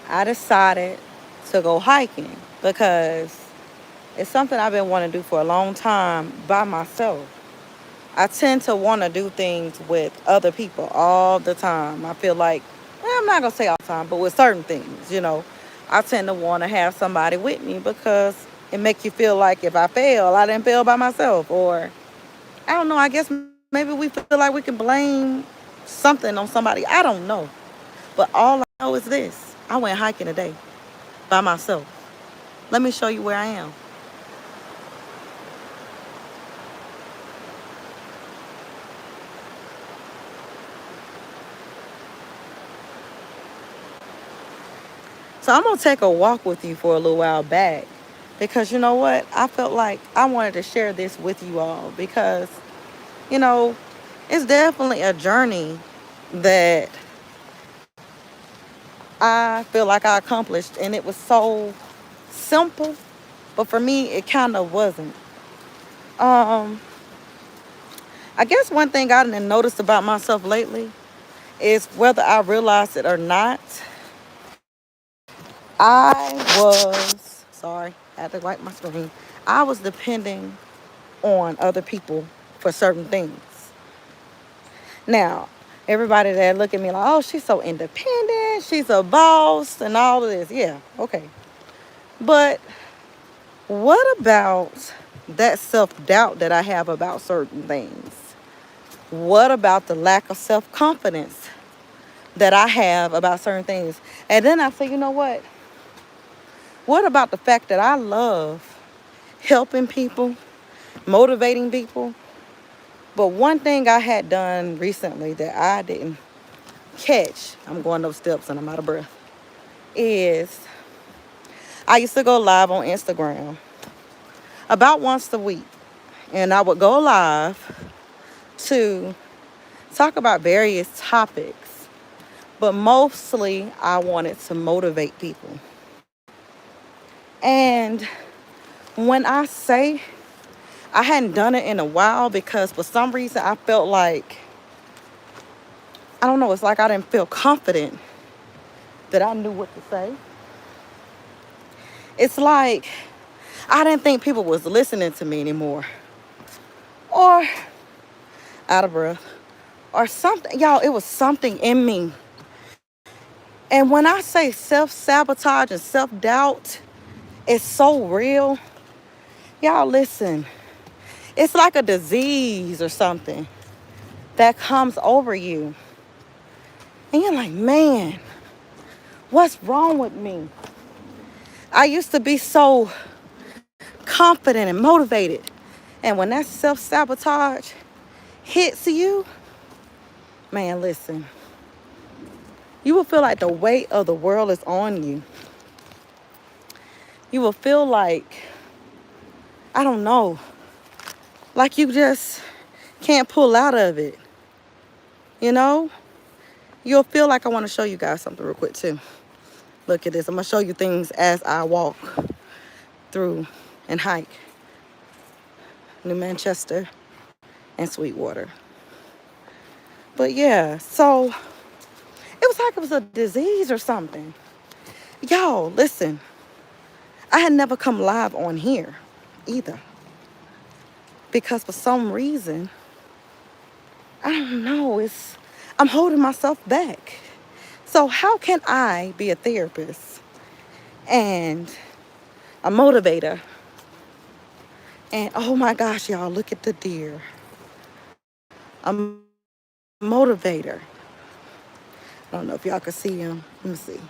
I decided to go hiking because it's something I've been wanting to do for a long time by myself. I tend to want to do things with other people all the time. I feel like, well, I'm not going to say all the time, but with certain things, I tend to want to have somebody with me because it makes you feel like if I fail, I didn't fail by myself. Or, I don't know, I guess maybe we feel like we can blame something on somebody. I don't know. But all I know is this: I went hiking today by myself. Let me show you where I am. So I'm gonna take a walk with you for a little while back because you know what? I felt like I wanted to share this with you all because, you know, it's definitely a journey that I feel like I accomplished, and it was so simple, but for me it kind of wasn't. Um I guess one thing I didn't notice about myself lately is, whether I realized it or not, I was sorry, I had to wipe my screen. I was depending on other people for certain things. Now, everybody that look at me like, oh, she's so independent, she's a boss, and all of this. Yeah, okay. But what about that self-doubt that I have about certain things? What about the lack of self-confidence that I have about certain things? And then I say, you know what? What about the fact that I love helping people, motivating people? But one thing I had done recently that I didn't catch, I'm going up steps and I'm out of breath, is I used to go live on Instagram about once a week. And I would go live to talk about various topics. But mostly I wanted to motivate people. And when I say I hadn't done it in a while, because for some reason I felt like, I don't know, it's like I didn't feel confident that I knew what to say. It's like I didn't think people was listening to me anymore. Or out of breath. Or something. Y'all, it was something in me. And when I say self-sabotage and self-doubt, it's so real. Y'all listen. It's like a disease or something that comes over you. And you're like, man, what's wrong with me? I used to be so confident and motivated. And when that self-sabotage hits you, man, listen, you will feel like the weight of the world is on you. You will feel like, I don't know, like you just can't pull out of it. You know? You'll feel like, I want to show you guys something real quick too. Look at this. I'm going to show you things as I walk through and hike New Manchester and Sweetwater. But yeah, so it was like it was a disease or something. Y'all, listen. I had never come live on here either. Because for some reason, I don't know, I'm holding myself back. So how can I be a therapist and a motivator? And oh my gosh, y'all, look at the deer. A motivator. I don't know if y'all can see him. Let me see.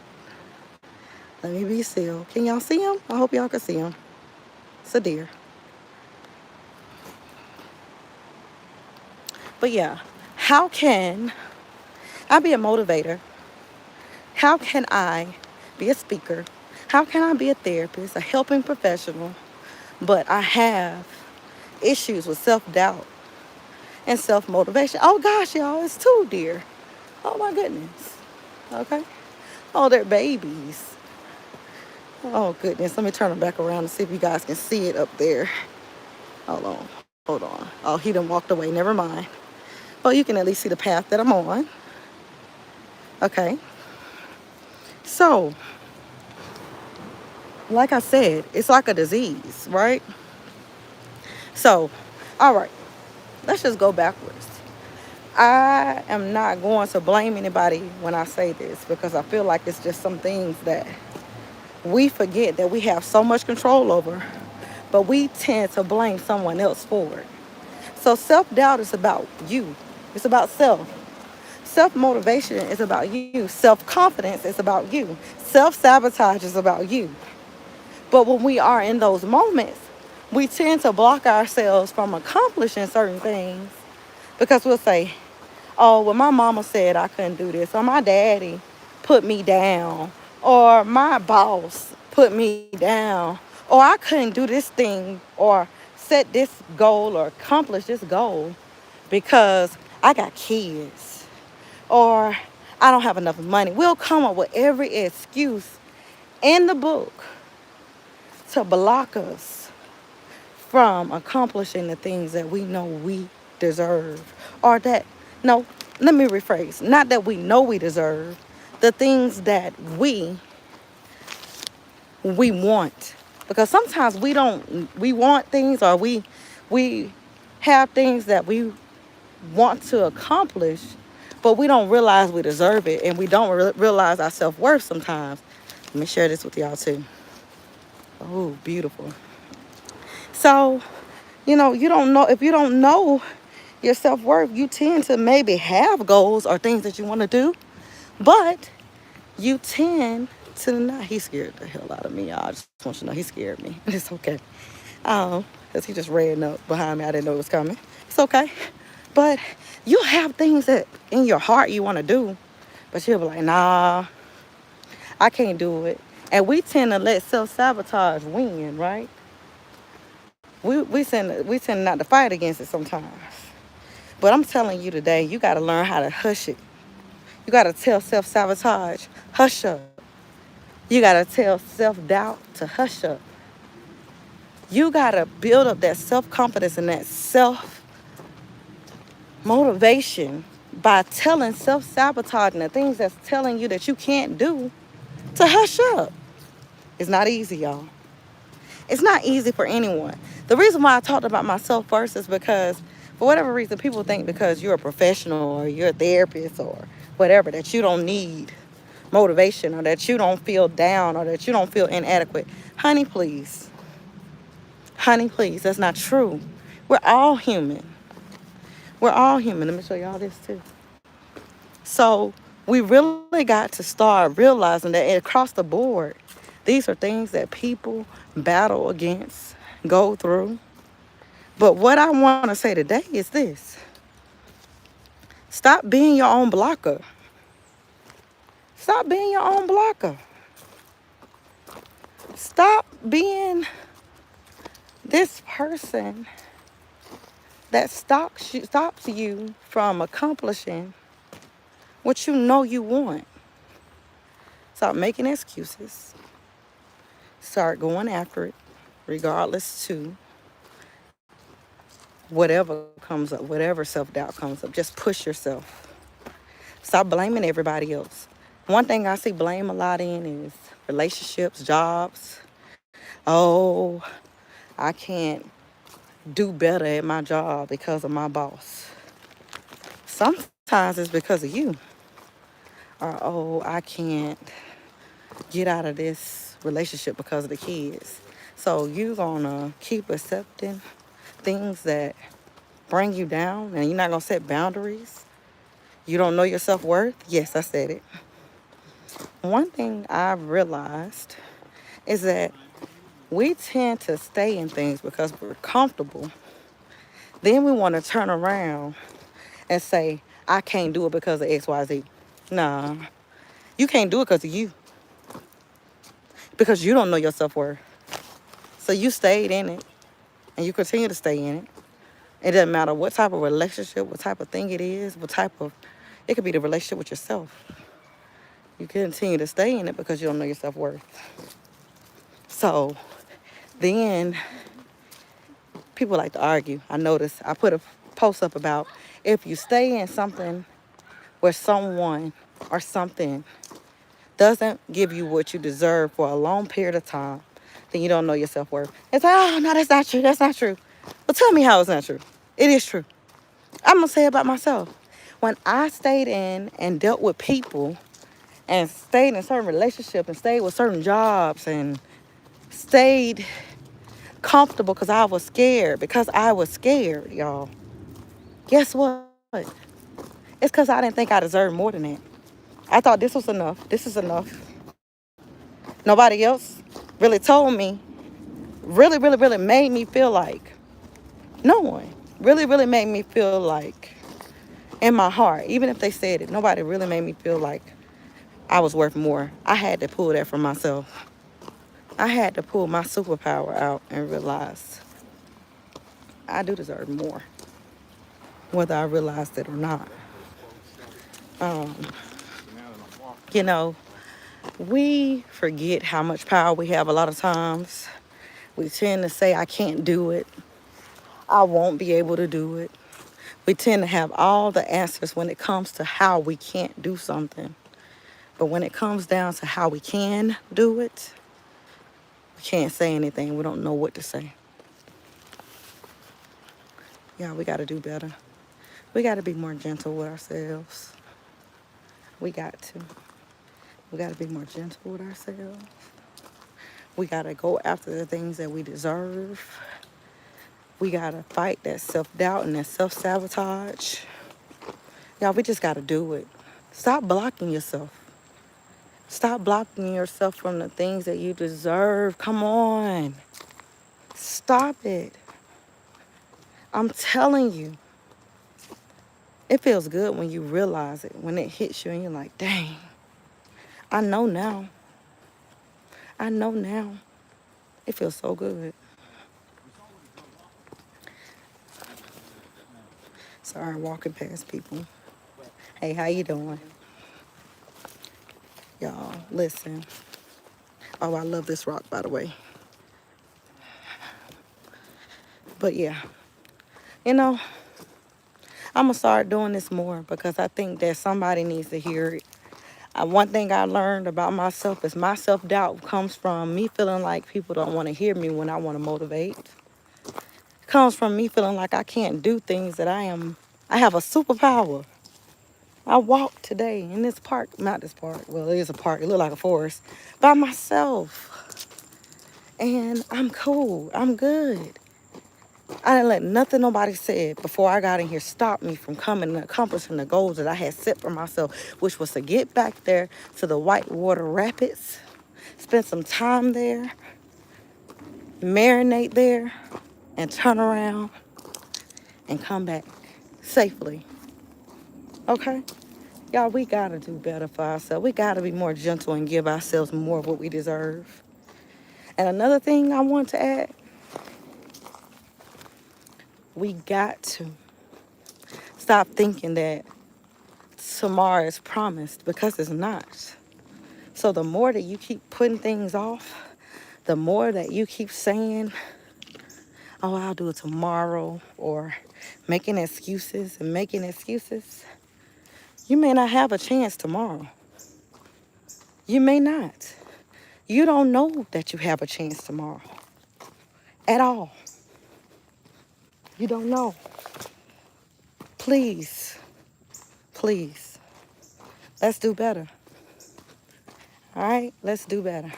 Let me be still. Can y'all see him? I hope y'all can see him. It's a deer. But yeah, how can I be a motivator? How can I be a speaker? How can I be a therapist, a helping professional, but I have issues with self-doubt and self-motivation? Oh gosh, y'all, it's two deer. Oh my goodness. Okay. Oh, they're babies. Oh goodness. Let me turn them back around and see if you guys can see it up there. Hold on. Hold on. Oh, he done walked away. Never mind. Well, you can at least see the path that I'm on. Okay. So, Like I said, it's like a disease, right? So, all right, let's just go backwards. I am not going to blame anybody when I say this because I feel like it's just some things that we forget that we have so much control over, but we tend to blame someone else for it. So self doubt is about you. It's about self. Self motivation is about you. Self confidence is about you. Self sabotage is about you. But when we are in those moments, we tend to block ourselves from accomplishing certain things because we'll say, oh, well, my mama said I couldn't do this, or my daddy put me down, or my boss put me down, or I couldn't do this thing, or set this goal or accomplish this goal because I got kids, or I don't have enough money. We'll come up with every excuse in the book to block us from accomplishing the things that we know we deserve. Or that, no, let me rephrase, not that we know we deserve, the things that we want. Because sometimes we want things, or we have things that we want to accomplish, but we don't realize we deserve it, and we don't realize our self-worth sometimes. Let me share this with y'all too. Oh, beautiful. So, you don't know, if you don't know your self-worth, you tend to maybe have goals or things that you want to do, but you tend to not. He scared the hell out of me, y'all. I just want you to know he scared me. It's okay. Because he just ran up behind me. I didn't know it was coming. It's okay. But you have things that in your heart you want to do, but you'll be like, nah, I can't do it. And we tend to let self-sabotage win, right? We tend not to fight against it sometimes. But I'm telling you today, you got to learn how to hush it. You got to tell self-sabotage, hush up. You got to tell self-doubt to hush up. You got to build up that self-confidence and that self-motivation by telling self-sabotaging the things that's telling you that you can't do to hush up. It's not easy, y'all. It's not easy for anyone. The reason why I talked about myself first is because, for whatever reason, people think because you're a professional or you're a therapist or whatever, that you don't need motivation, or that you don't feel down, or that you don't feel inadequate. Honey, please. Honey, please. That's not true. We're all human. We're all human. Let me show y'all this too. So we really got to start realizing that across the board, these are things that people battle against, go through. But what I want to say today is this. Stop being your own blocker. Stop being your own blocker. Stop being this person that stops you from accomplishing what you know you want. Stop making excuses. Start going after it, regardless to whatever comes up, whatever self-doubt comes up. Just push yourself. Stop blaming everybody else. One thing I see blame a lot in is relationships, jobs. Oh, I can't do better at my job because of my boss. Sometimes it's because of you. Or, oh, I can't get out of this relationship because of the kids. So you're going to keep accepting things that bring you down, and you're not going to set boundaries. You don't know your self-worth. Yes, I said it. One thing I've realized is that we tend to stay in things because we're comfortable. Then we want to turn around and say, I can't do it because of X, Y, Z. Nah, you can't do it because of you. Because you don't know your self-worth. So you stayed in it, and you continue to stay in it. It doesn't matter what type of relationship, what type of thing it is, it could be the relationship with yourself. You continue to stay in it because you don't know your self-worth. So then people like to argue. I noticed I put a post up about if you stay in something where someone or something doesn't give you what you deserve for a long period of time, then you don't know your self-worth. It's like, oh, no, that's not true. That's not true. Well, tell me how it's not true. It is true. I'm going to say about myself. When I stayed in and dealt with people and stayed in certain relationships and stayed with certain jobs and stayed comfortable because I was scared, y'all. Guess what? It's because I didn't think I deserved more than that. I thought this was enough. This is enough. Nobody else really told me, really made me feel like, no one really made me feel like, in my heart, even if they said it, nobody really made me feel like I was worth more. I had to pull that from myself. I had to pull my superpower out and realize I do deserve more, whether I realized it or not. Um, you know, we forget how much power we have a lot of times. We tend to say, I can't do it. I won't be able to do it. We tend to have all the answers when it comes to how we can't do something. But when it comes down to how we can do it, we can't say anything. We don't know what to say. Yeah, we got to do better. We got to be more gentle with ourselves. We got to. We got to be more gentle with ourselves. We got to go after the things that we deserve. We got to fight that self-doubt and that self-sabotage. Y'all, we just got to do it. Stop blocking yourself. Stop blocking yourself from the things that you deserve. Come on. Stop it. I'm telling you. It feels good when you realize it, when it hits you and you're like, dang, I know now. I know now. It feels so good. Sorry, I'm walking past people. Hey, how you doing? Y'all, listen. Oh, I love this rock, by the way. But yeah, you know, I'm going to start doing this more because I think that somebody needs to hear it. One thing I learned about myself is my self-doubt comes from me feeling like people don't want to hear me when I want to motivate. It comes from me feeling like I can't do things that I have a superpower. I walked today in this park, not this park, well, it is a park, it looked like a forest, by myself. And I'm cool, I'm good. I didn't let nothing nobody said before I got in here stop me from coming and accomplishing the goals that I had set for myself, which was to get back there to the Whitewater Rapids, spend some time there, marinate there, and turn around and come back safely. Okay? Y'all, we gotta do better for ourselves. We gotta be more gentle and give ourselves more of what we deserve. And another thing I want to add, we got to stop thinking that tomorrow is promised, because it's not. So the more that you keep putting things off, the more that you keep saying, oh, I'll do it tomorrow, or making excuses, you may not have a chance tomorrow. You may not. You don't know that you have a chance tomorrow at all. You don't know. Please, let's do better. All right, let's do better.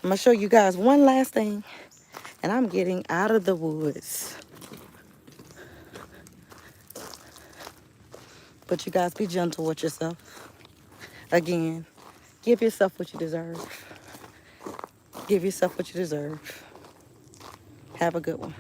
I'm going to show you guys one last thing, and I'm getting out of the woods. But you guys, be gentle with yourself. Again, give yourself what you deserve. Give yourself what you deserve. Have a good one.